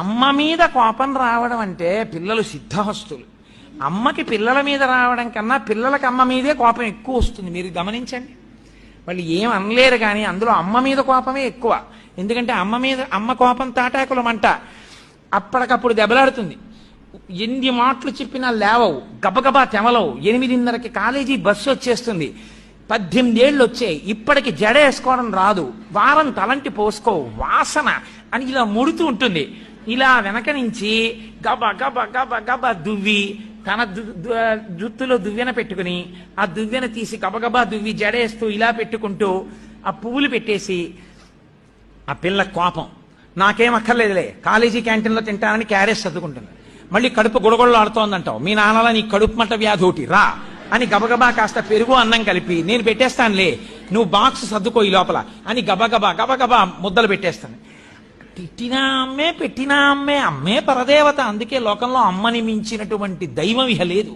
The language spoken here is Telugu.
అమ్మ మీద కోపం రావడం అంటే పిల్లలు సిద్ధహస్తులు. అమ్మకి పిల్లల మీద రావడం కన్నా పిల్లలకి అమ్మ మీదే కోపం ఎక్కువ వస్తుంది. మీరు గమనించండి. వాళ్ళు ఏం అనలేరు కానీ అందులో అమ్మ మీద కోపమే ఎక్కువ. ఎందుకంటే అమ్మ కోపం తాటాకులమంట. అప్పటికప్పుడు దెబ్బలాడుతుంది. ఎన్ని మాటలు చెప్పినా లేవవు, గబగబా తెమలవు. 8:30కి కాలేజీ బస్సు వచ్చేస్తుంది. 18 ఏళ్ళు వచ్చాయి, ఇప్పటికి జడ వేసుకోవడం రాదు, వారం తలంటి పోసుకోవు, వాసన అని ఇలా ముడుతూ ఉంటుంది. ఇలా వెనక నుంచి గబ గబ గబ గబ దువ్వి తన జుత్తులో దువ్వెన పెట్టుకుని ఆ దువ్వెన తీసి గబగబా దువ్వి జడేస్తూ ఇలా పెట్టుకుంటూ ఆ పువ్వులు పెట్టేసి ఆ పిల్ల కోపం నాకేం అక్కర్లేదులే, కాలేజీ క్యాంటీన్లో తింటానని క్యారేజ్ సర్దుకుంటుంది. మళ్ళీ కడుపు గుడగొడలు ఆడుతోందంటావు, మీ నాన్నలా నీ కడుపు మంట వ్యాధి ఒకటి రా అని గబగబా కాస్త పెరుగు అన్నం కలిపి నేను పెట్టేస్తానులే, నువ్వు బాక్స్ సర్దుకో ఈ లోపల అని గబగబా గబగబా ముద్దలు పెట్టేస్తాను. తిట్టినా అమ్మే, పెట్టినా అమ్మే, అమ్మే పరదేవత. అందుకే లోకంలో అమ్మని మించినటువంటి దైవం ఇహ లేదు.